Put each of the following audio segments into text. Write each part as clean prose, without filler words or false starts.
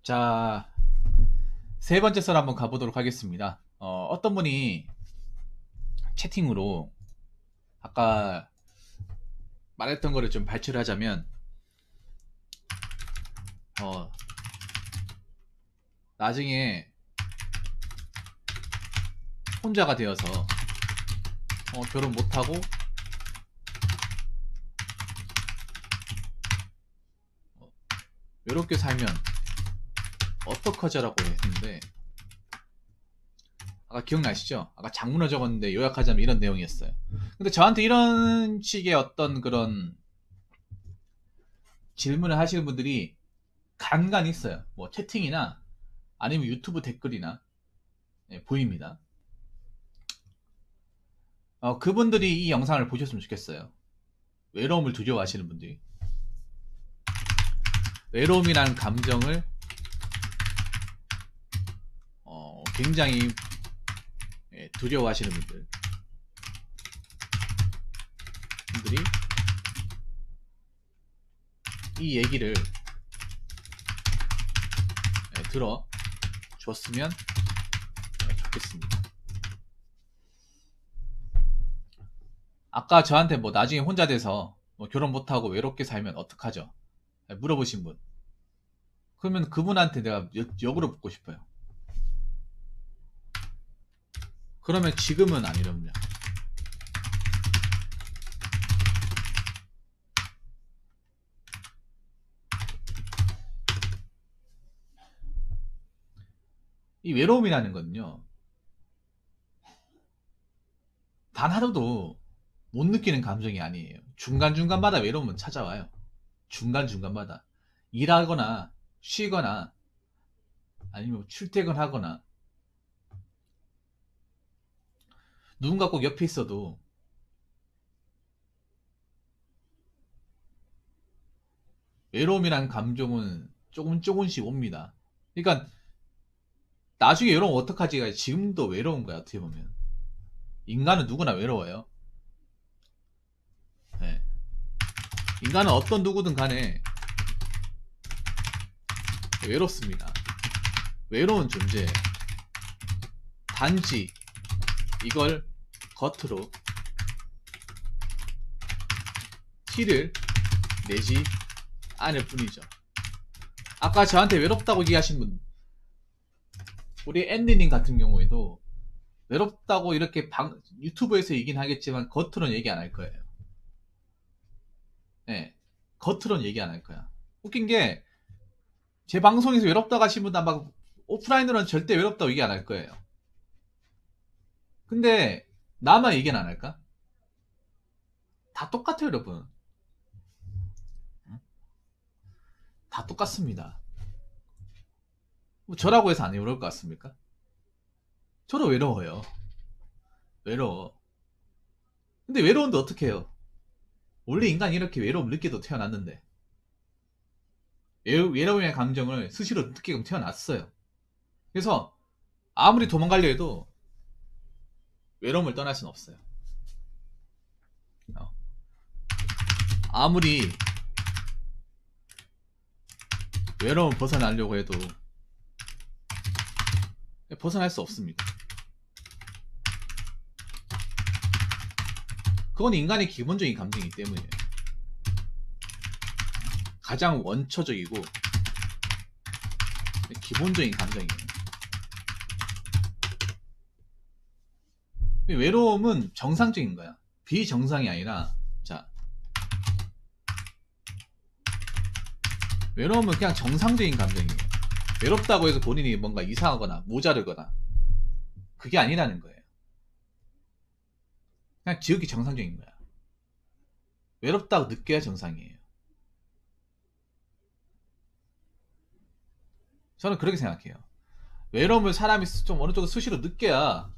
자, 세 번째 썰 한번 가보도록 하겠습니다. 어떤 분이 채팅으로 아까 말했던 거를 좀 발췌를 하자면, 나중에 혼자가 되어서 결혼 못하고 외롭게 살면 어떡하자라고 했는데, 아까 기억나시죠? 아까 장문을 적었는데 요약하자면 이런 내용이었어요. 근데 저한테 이런 식의 어떤 그런 질문을 하시는 분들이 간간히 있어요. 뭐 채팅이나 아니면 유튜브 댓글이나 보입니다. 그분들이 이 영상을 보셨으면 좋겠어요. 외로움을 두려워하시는 분들이, 외로움이라는 감정을 굉장히 두려워하시는 분들이 이 얘기를 들어줬으면 좋겠습니다. 아까 저한테 뭐 나중에 혼자 돼서 뭐 결혼 못하고 외롭게 살면 어떡하죠? 물어보신 분. 그러면 그분한테 내가 역으로 묻고 싶어요. 그러면 지금은 안 이러냐? 이 외로움이라는 건요, 단 하루도 못 느끼는 감정이 아니에요. 중간중간마다 외로움은 찾아와요. 중간중간마다. 일하거나 쉬거나 아니면 출퇴근하거나 누군가 꼭 옆에 있어도 외로움이란 감정은 조금씩 옵니다. 그러니까 나중에 외로우면 어떡하지가 지금도 외로운 거야. 어떻게 보면 인간은 누구나 외로워요. 네. 인간은 어떤 누구든 간에 외롭습니다. 외로운 존재. 단지 이걸 겉으로 티를 내지 않을 뿐이죠. 아까 저한테 외롭다고 얘기하신 분, 우리 앤디님 같은 경우에도 외롭다고 이렇게 유튜브에서 얘기는 하겠지만 겉으로는 얘기 안 할 거예요. 네, 겉으로는 얘기 안 할 거야. 웃긴 게 제 방송에서 외롭다고 하신 분은 아마 오프라인으로는 절대 외롭다고 얘기 안 할 거예요. 근데 나만 얘기는 안 할까? 다 똑같아요, 여러분. 다 똑같습니다. 뭐 저라고 해서 안 외로울 것 같습니까? 저도 외로워요. 외로워. 근데 외로운데 어떻게 해요? 원래 인간이 이렇게 외로움 느끼도 태어났는데, 외로움의 감정을 수시로 느끼고 태어났어요. 그래서 아무리 도망가려 해도 외로움을 떠날 수는 없어요. 아무리 외로움을 벗어나려고 해도 벗어날 수 없습니다. 그건 인간의 기본적인 감정이기 때문이에요. 가장 원초적이고 기본적인 감정이에요. 외로움은 정상적인 거야. 비정상이 아니라, 자, 외로움은 그냥 정상적인 감정이에요. 외롭다고 해서 본인이 뭔가 이상하거나 모자르거나 그게 아니라는 거예요. 그냥 지극히 정상적인 거야. 외롭다고 느껴야 정상이에요. 저는 그렇게 생각해요. 외로움을 사람이 좀 어느 정도 수시로 느껴야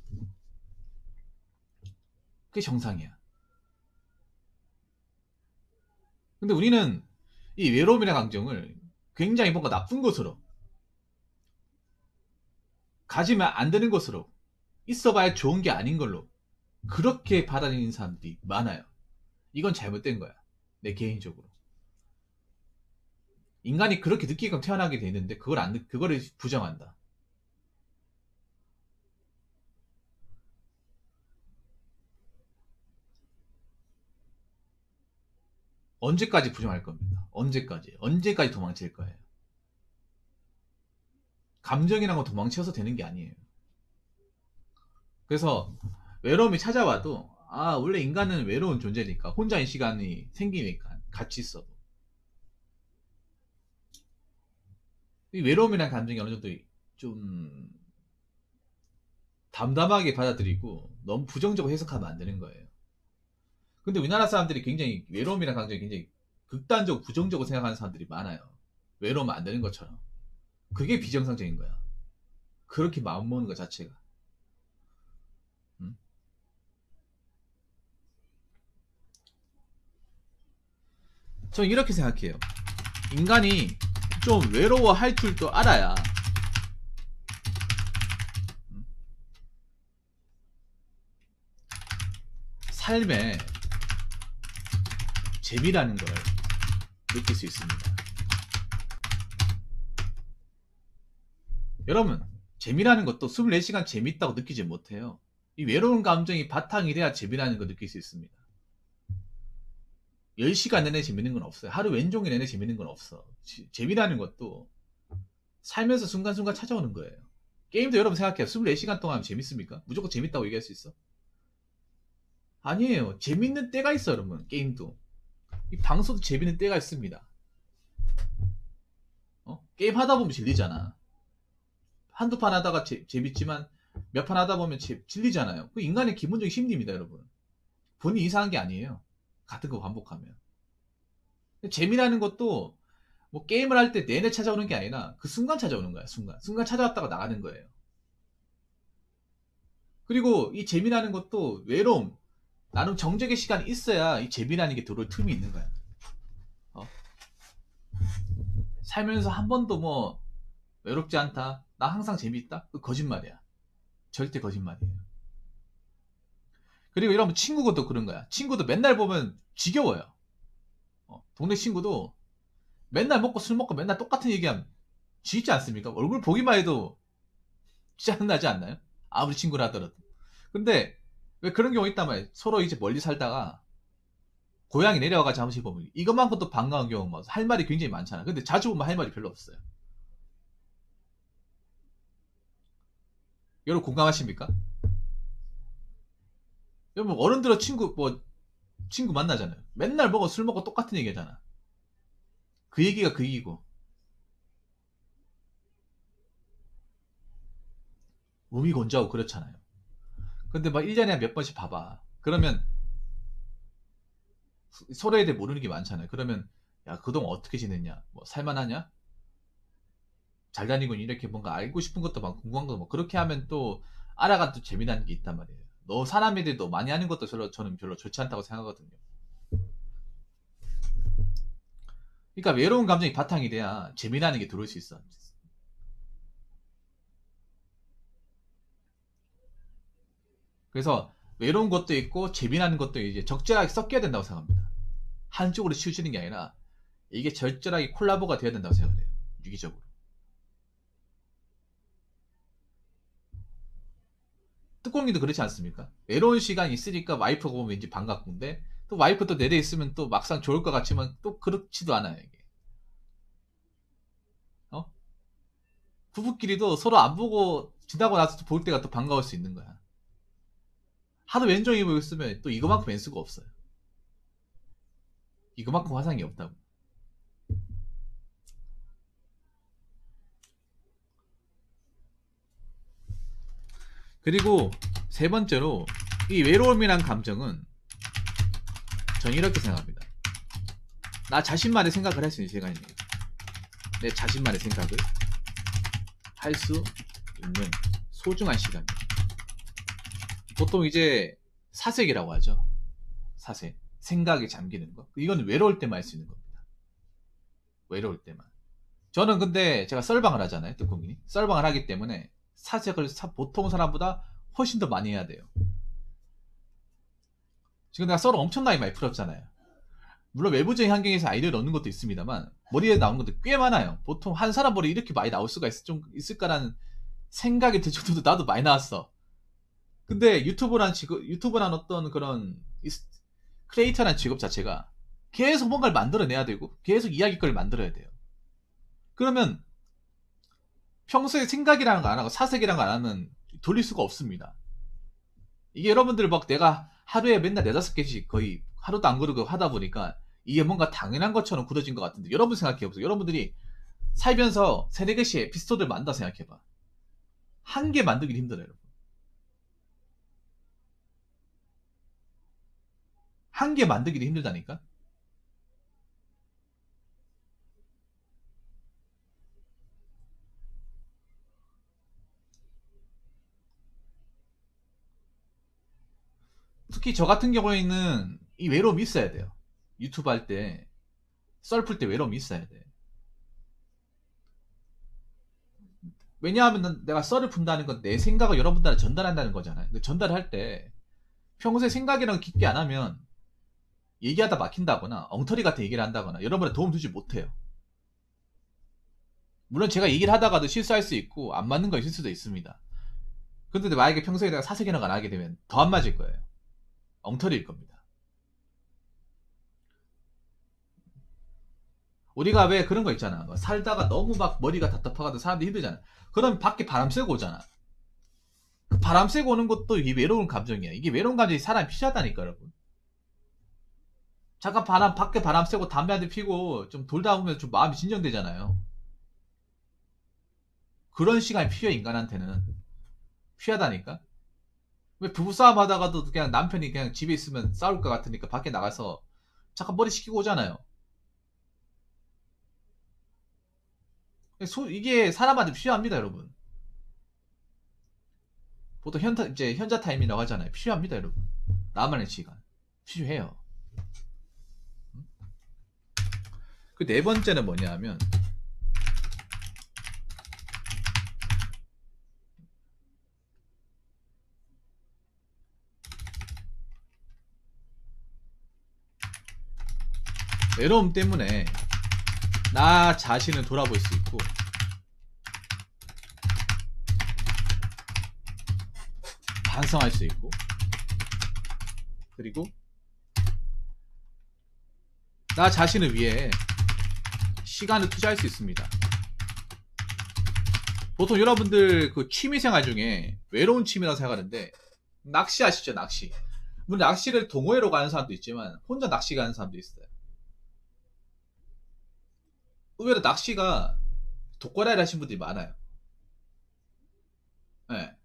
그게 정상이야. 근데 우리는 이 외로움이라는 감정을 굉장히 뭔가 나쁜 것으로, 가지면 안 되는 것으로, 있어봐야 좋은 게 아닌 걸로 그렇게 받아들이는 사람들이 많아요. 이건 잘못된 거야. 내 개인적으로. 인간이 그렇게 느끼게끔 태어나게 돼 있는데 그거를 부정한다. 언제까지 부정할 겁니다. 언제까지 도망칠 거예요. 감정이란 건 도망쳐서 되는 게 아니에요. 그래서 외로움이 찾아와도 원래 인간은 외로운 존재니까 혼자인 시간이 생기니까 같이 있어도 이 외로움이라는 감정이 어느 정도 좀 담담하게 받아들이고 너무 부정적으로 해석하면 안 되는 거예요. 근데 우리나라 사람들이 굉장히 외로움이라는 감정이 굉장히 극단적으로 부정적으로 생각하는 사람들이 많아요. 외로우면 안 되는 것처럼. 그게 비정상적인 거야. 그렇게 마음먹는 것 자체가. 저는 이렇게 생각해요. 인간이 좀 외로워할 줄도 알아야 삶에 재미라는 걸 느낄 수 있습니다. 여러분, 재미라는 것도 24시간 재밌다고 느끼지 못해요. 이 외로운 감정이 바탕이 돼야 재미라는 걸 느낄 수 있습니다. 10시간 내내 재밌는 건 없어요. 하루 왼종일 내내 재밌는 건 없어. 재미라는 것도 살면서 순간순간 찾아오는 거예요. 게임도 여러분 생각해요. 24시간 동안 재밌습니까? 무조건 재밌다고 얘기할 수 있어? 아니에요. 재밌는 때가 있어요, 여러분. 게임도. 이 방송도 재밌는 때가 있습니다. 게임 하다 보면 질리잖아. 한두 판 하다가 재밌지만 몇 판 하다 보면 질리잖아요. 그 인간의 기본적인 심리입니다, 여러분. 본인이 이상한 게 아니에요. 같은 거 반복하면. 재미라는 것도 뭐 게임을 할 때 내내 찾아오는 게 아니라 그 순간 찾아오는 거야. 순간 찾아왔다가 나가는 거예요. 그리고 이 재미라는 것도 외로움, 나름 정적의 시간이 있어야 이 재미라는 게 들어올 틈이 있는 거야. 살면서 한 번도 뭐 외롭지 않다, 나 항상 재미있다, 그 거짓말이야. 절대 거짓말이에요. 그리고 여러분, 친구도 그런 거야. 친구도 맨날 보면 지겨워요. 동네 친구도 맨날 먹고 술 먹고 맨날 똑같은 얘기하면 지겹지 않습니까? 얼굴 보기만 해도 짜증나지 않나요? 아무리 친구라 하더라도. 근데 왜 그런 경우 있단 말이에요. 서로 이제 멀리 살다가 고향에 내려와가지고 잠시 보면 이것만큼 또 반가운 경우 할 말이 굉장히 많잖아. 근데 자주 보면 할 말이 별로 없어요. 여러분 공감하십니까? 여러분 어른들은 친구 만나잖아요. 맨날 먹어 술 먹고 똑같은 얘기하잖아. 그 얘기가 그 얘기고 몸이 건조하고 그렇잖아요. 근데 막 1년에 몇 번씩 봐봐. 그러면 서로에 대해 모르는 게 많잖아요. 그러면 야, 그동안 어떻게 지냈냐? 뭐 살만하냐? 잘 다니고 이렇게 뭔가 알고 싶은 것도 많고 궁금한 것도 많고 그렇게 하면 또 알아가 또 재미나는 게 있단 말이에요. 너 사람에 대해 너 많이 하는 것도 저는 별로 좋지 않다고 생각하거든요. 그러니까 외로운 감정이 바탕이 돼야 재미나는 게 들어올 수 있어. 그래서 외로운 것도 있고 재미나는 것도 이제 적절하게 섞여야 된다고 생각합니다. 한쪽으로 치우치는 게 아니라 이게 절절하게 콜라보가 돼야 된다고 생각해요. 유기적으로. 뚜껑이도 그렇지 않습니까? 외로운 시간이 있으니까 와이프가 보면 왠지 반갑군데 또 와이프 또 내래 있으면 또 막상 좋을 것 같지만 또 그렇지도 않아요. 이게. 부부끼리도 서로 안 보고 지나고 나서 또 볼 때가 또 반가울 수 있는 거야. 하도 왼종이 보고 있으면 또 이거만큼 왼수가 없어요. 이거만큼 화상이 없다고. 그리고 세 번째로 이 외로움이란 감정은 저는 이렇게 생각합니다. 나 자신만의 생각을 할 수 있는 시간입니다. 내 자신만의 생각을 할 수 있는 소중한 시간입니다. 보통 이제 사색이라고 하죠. 사색. 생각에 잠기는 거. 이건 외로울 때만 할 수 있는 겁니다. 외로울 때만. 저는 근데 제가 썰방을 하잖아요. 뚜껑이. 썰방을 하기 때문에 사색을 보통 사람보다 훨씬 더 많이 해야 돼요. 지금 내가 썰을 엄청나게 많이 풀었잖아요. 물론 외부적인 환경에서 아이디어를 얻는 것도 있습니다만 머리에 나오는 것도 꽤 많아요. 보통 한 사람 머리에 이렇게 많이 나올 수가 좀 있을까라는 생각이 들 정도로 나도 많이 나왔어. 근데 유튜브란 어떤 그런 크리에이터라는 직업 자체가 계속 뭔가를 만들어내야 되고 계속 이야기거리를 만들어야 돼요. 그러면 평소에 생각이라는 거 안 하고 사색이라는 거 안 하면 돌릴 수가 없습니다. 이게 여러분들 막 내가 하루에 맨날 4-5개씩 거의 하루도 안 그러고 하다 보니까 이게 뭔가 당연한 것처럼 굳어진 것 같은데 여러분 생각해보세요. 여러분들이 살면서 3-4개씩 에피소드를 만든다 생각해봐. 한 개 만들기 힘들어요. 여러분. 한 개 만들기도 힘들다니까? 특히 저 같은 경우에는 이 외로움이 있어야 돼요. 유튜브 할 때, 썰 풀 때 외로움이 있어야 돼. 왜냐하면 내가 썰을 푼다는 건 내 생각을 여러분들한테 전달한다는 거잖아요. 근데 전달을 할 때 평소에 생각이랑 깊게 안 하면 얘기하다 막힌다거나 엉터리 같은 얘기를 한다거나 여러분한테 도움 주지 못해요. 물론 제가 얘기를 하다가도 실수할 수 있고 안 맞는 거 있을 수도 있습니다. 근데 만약에 평소에 내가 사색이나 안 하게 되면 더 안 맞을 거예요. 엉터리일 겁니다. 우리가 왜 그런 거 있잖아. 뭐 살다가 너무 막 머리가 답답하거든 사람들이 힘들잖아. 그럼 밖에 바람 쐬고 오잖아. 그 바람 쐬고 오는 것도 이 외로운 감정이야. 이게 외로운 감정이 사람이 필요하다니까 여러분. 잠깐 밖에 바람 쐬고 담배 한 대 피고 좀 돌다 보면 좀 마음이 진정되잖아요. 그런 시간이 필요해 인간한테는. 필요하다니까. 왜 부부싸움 하다가도 그냥 남편이 그냥 집에 있으면 싸울 것 같으니까 밖에 나가서 잠깐 머리 식히고 오잖아요. 이게 사람한테 필요합니다, 여러분. 보통 이제 현자 타임이라고 하잖아요. 필요합니다, 여러분. 나만의 시간. 필요해요. 그 네 번째는 뭐냐 하면, 외로움 때문에 나 자신을 돌아볼 수 있고, 반성할 수 있고, 그리고 나 자신을 위해 시간을 투자할 수 있습니다. 보통 여러분들 그 취미생활 중에 외로운 취미라고 생각하는데 낚시 아시죠? 낚시. 물론 낚시를 동호회로 가는 사람도 있지만 혼자 낚시 가는 사람도 있어요. 의외로 낚시가 독거라를 하신 분들이 많아요. 네.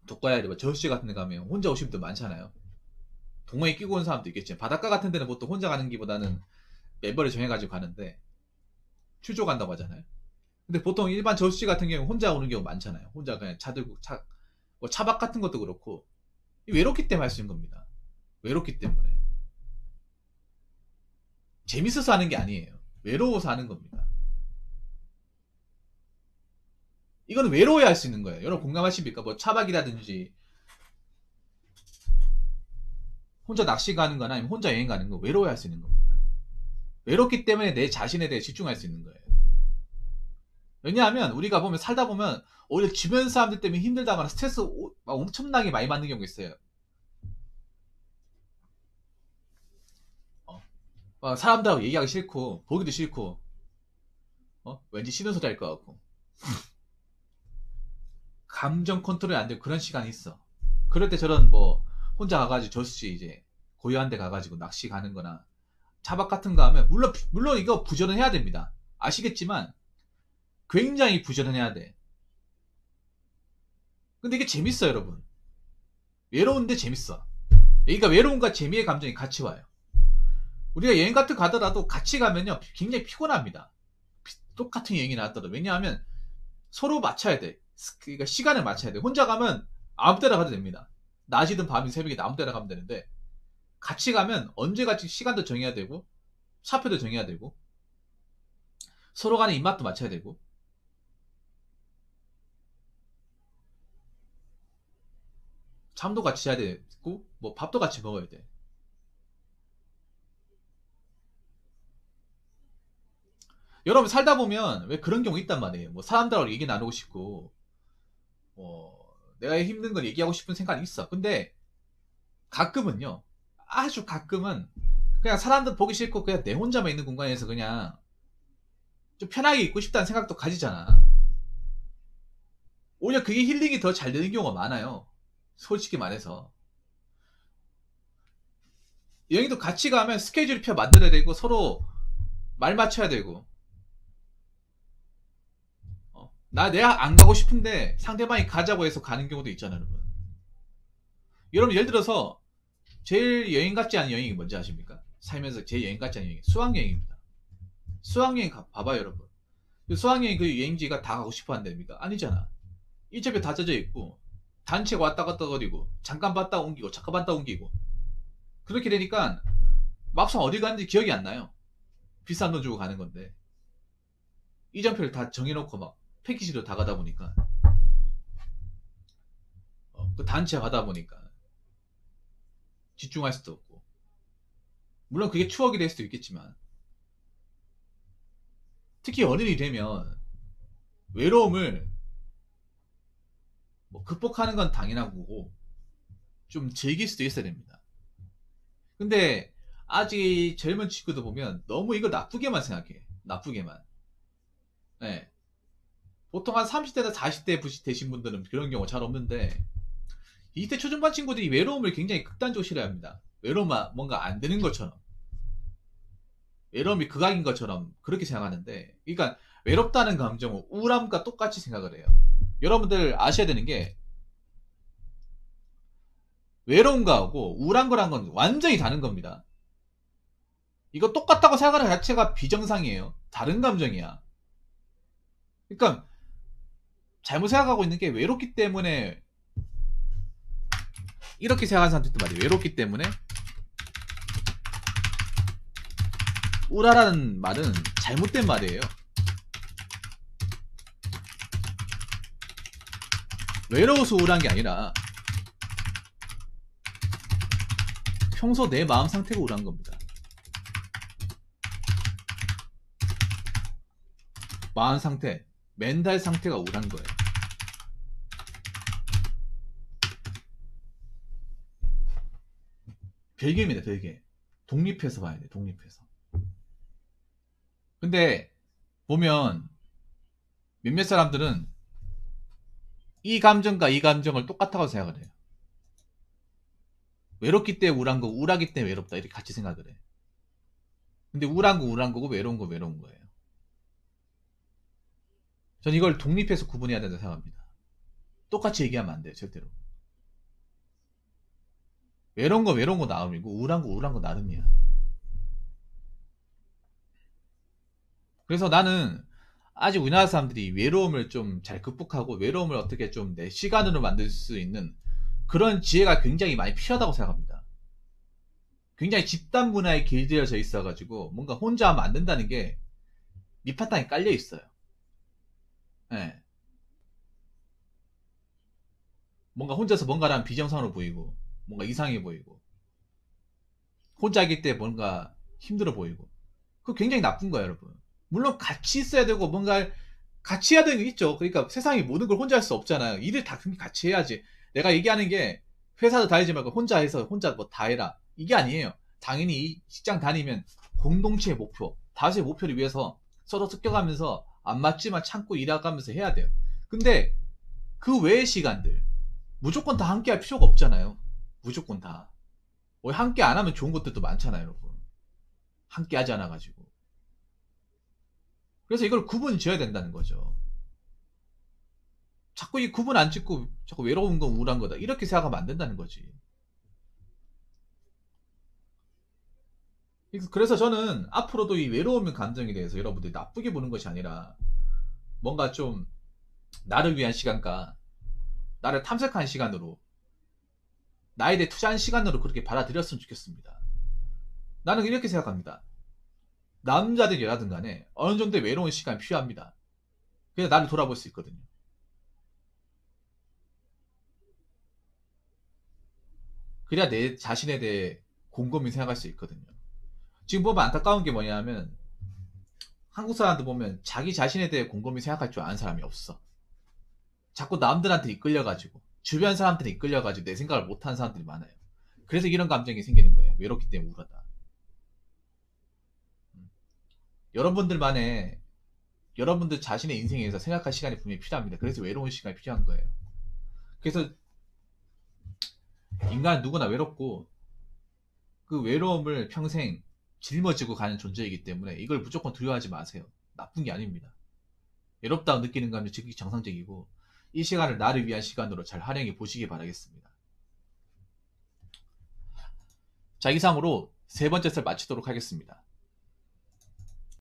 독거라리 뭐 저수지 같은 데 가면 혼자 오신 분들 많잖아요. 동호회 끼고 온 사람도 있겠지만 바닷가 같은 데는 보통 혼자 가는 기보다는 멤버를 정해가지고 가는데 출조 간다고 하잖아요. 근데 보통 일반 저수지 같은 경우 혼자 오는 경우 많잖아요. 혼자 그냥 차 들고 뭐 차박 같은 것도 그렇고 외롭기 때문에 할 수 있는 겁니다. 외롭기 때문에 재밌어서 하는 게 아니에요. 외로워서 하는 겁니다. 이거는 외로워야 할 수 있는 거예요. 여러분 공감하십니까? 뭐 차박이라든지 혼자 낚시 가는 거나 아니면 혼자 여행 가는 거 외로워야 할 수 있는 겁니다. 외롭기 때문에 내 자신에 대해 집중할 수 있는 거예요. 왜냐하면 우리가 보면 살다 보면 오히려 주변 사람들 때문에 힘들다거나 스트레스 엄청나게 많이 받는 경우가 있어요. 사람들하고 얘기하기 싫고 보기도 싫고 왠지 싫은 소리 할 것 같고 감정 컨트롤이 안 되고 그런 시간이 있어. 그럴 때 저런 뭐 혼자 가가지고 저수지 이제 고요한 데 가가지고 낚시 가는 거나 차박 같은 거 하면 물론 이거 부전은 해야 됩니다. 아시겠지만 굉장히 부전은 해야 돼. 근데 이게 재밌어 여러분. 외로운데 재밌어. 그러니까 외로움과 재미의 감정이 같이 와요. 우리가 여행 같은 거 가더라도 같이 가면요 굉장히 피곤합니다. 똑같은 여행이 나왔더라도. 왜냐하면 서로 맞춰야 돼. 그러니까 시간을 맞춰야 돼. 혼자 가면 아무 때나 가도 됩니다. 낮이든 밤이든 새벽이든 아무 때나 가면 되는데 같이 가면 언제 같이 시간도 정해야 되고 차표도 정해야 되고 서로 간의 입맛도 맞춰야 되고 잠도 같이 자야 되고 뭐 밥도 같이 먹어야 돼. 여러분 살다 보면 왜 그런 경우 있단 말이에요. 뭐 사람들하고 얘기 나누고 싶고, 내가 힘든 걸 얘기하고 싶은 생각이 있어. 근데 가끔은요, 아주 가끔은 그냥 사람들 보기 싫고 그냥 내 혼자만 있는 공간에서 그냥 좀 편하게 있고 싶다는 생각도 가지잖아. 오히려 그게 힐링이 더 잘 되는 경우가 많아요. 솔직히 말해서. 여행도 같이 가면 스케줄 표 만들어야 되고 서로 말 맞춰야 되고, 내가 안 가고 싶은데 상대방이 가자고 해서 가는 경우도 있잖아요, 여러분. 여러분 예를 들어서 제일 여행 같지 않은 여행이 뭔지 아십니까? 살면서 제일 여행 같지 않은 여행이 수학여행입니다. 수학여행 봐봐요, 여러분. 수학여행 그 여행지가 다 가고 싶어 한답니까? 아니잖아. 일정표 다 짜져 있고 단체가 왔다 갔다 거리고 잠깐 봤다 옮기고 잠깐 봤다 옮기고 그렇게 되니까 막상 어디 가는지 기억이 안 나요. 비싼 돈 주고 가는 건데 이정표를 다 정해놓고 막 패키지로 다 가다 보니까 그 단체 가다 보니까 집중할 수도 없고, 물론 그게 추억이 될 수도 있겠지만 특히 어른이 되면 외로움을 뭐 극복하는 건 당연한 거고 좀 즐길 수도 있어야 됩니다. 근데 아직 젊은 친구들 보면 너무 이거 나쁘게만 생각해. 나쁘게만. 네. 보통 한 30대나 40대 되신 분들은 그런 경우 잘 없는데 20대 초중반 친구들이 외로움을 굉장히 극단적으로 싫어합니다. 외로움은 뭔가 안 되는 것처럼, 외로움이 극악인 것처럼 그렇게 생각하는데, 그러니까 외롭다는 감정은 우울함과 똑같이 생각을 해요. 여러분들 아셔야 되는 게 외로운 거하고 우울한 거란 건 완전히 다른 겁니다. 이거 똑같다고 생각하는 자체가 비정상이에요. 다른 감정이야. 그러니까 잘못 생각하고 있는 게 외롭기 때문에, 이렇게 생각하는 사람들도 말이에요. 외롭기 때문에 우울하다는 말은 잘못된 말이에요. 외로워서 우울한 게 아니라 평소 내 마음 상태가 우울한 겁니다. 마음 상태, 멘탈 상태가 우울한 거예요. 별개입니다, 별개. 독립해서 봐야 돼, 독립해서. 근데 보면 몇몇 사람들은 이 감정과 이 감정을 똑같다고 생각을 해요. 외롭기 때문에 우울한 거고 우울하기 때문에 외롭다, 이렇게 같이 생각을 해. 근데 우울한 거 우울한 거고 외로운 거 외로운 거예요. 전 이걸 독립해서 구분해야 된다고 생각합니다. 똑같이 얘기하면 안 돼요, 절대로. 외로운 거 나름이고 우울한 거 나름이야. 그래서 나는 아직 우리나라 사람들이 외로움을 좀 잘 극복하고 외로움을 어떻게 좀 내 시간으로 만들 수 있는 그런 지혜가 굉장히 많이 필요하다고 생각합니다. 굉장히 집단 문화에 길들여져 있어가지고 뭔가 혼자 하면 안 된다는 게 밑바탕에 깔려 있어요. 예. 뭔가 혼자서 뭔가를 하면 비정상으로 보이고 뭔가 이상해 보이고 혼자 하기 때 뭔가 힘들어 보이고, 그거 굉장히 나쁜 거예요, 여러분. 물론 같이 있어야 되고 뭔가 같이 해야 되는 게 있죠. 그러니까 세상에 모든 걸 혼자 할 수 없잖아요. 일을 다 같이 해야지. 내가 얘기하는 게 회사도 다니지 말고 혼자 해서 혼자 뭐 다 해라, 이게 아니에요. 당연히 이 직장 다니면 공동체의 목표, 다수의 목표를 위해서 서로 섞여가면서 안 맞지만 참고 일해가면서 해야 돼요. 근데 그 외의 시간들 무조건 다 함께 할 필요가 없잖아요. 무조건 다. 뭐 함께 안 하면 좋은 것들도 많잖아요, 여러분. 함께 하지 않아가지고. 그래서 이걸 구분 지어야 된다는 거죠. 자꾸 이 구분 안 짓고 자꾸 외로운 건 우울한 거다, 이렇게 생각하면 안 된다는 거지. 그래서 저는 앞으로도 이 외로움 감정에 대해서 여러분들이 나쁘게 보는 것이 아니라 뭔가 좀 나를 위한 시간과 나를 탐색한 시간으로, 나에 대해 투자한 시간으로 그렇게 받아들였으면 좋겠습니다. 나는 이렇게 생각합니다. 남자든 여자든 간에 어느 정도의 외로운 시간이 필요합니다. 그래야 나를 돌아볼 수 있거든요. 그래야 내 자신에 대해 곰곰이 생각할 수 있거든요. 지금 보면 안타까운 게 뭐냐면 한국 사람들 보면 자기 자신에 대해 곰곰이 생각할 줄 아는 사람이 없어. 자꾸 남들한테 이끌려가지고 주변 사람들이 이끌려가지고 내 생각을 못하는 사람들이 많아요. 그래서 이런 감정이 생기는 거예요. 외롭기 때문에 우울하다. 여러분들만의 여러분들 자신의 인생에서 생각할 시간이 분명히 필요합니다. 그래서 외로운 시간이 필요한 거예요. 그래서 인간은 누구나 외롭고 그 외로움을 평생 짊어지고 가는 존재이기 때문에 이걸 무조건 두려워하지 마세요. 나쁜 게 아닙니다. 외롭다고 느끼는 감정 즉시 정상적이고 이 시간을 나를 위한 시간으로 잘 활용해 보시기 바라겠습니다. 자, 이상으로 세 번째 썰 마치도록 하겠습니다.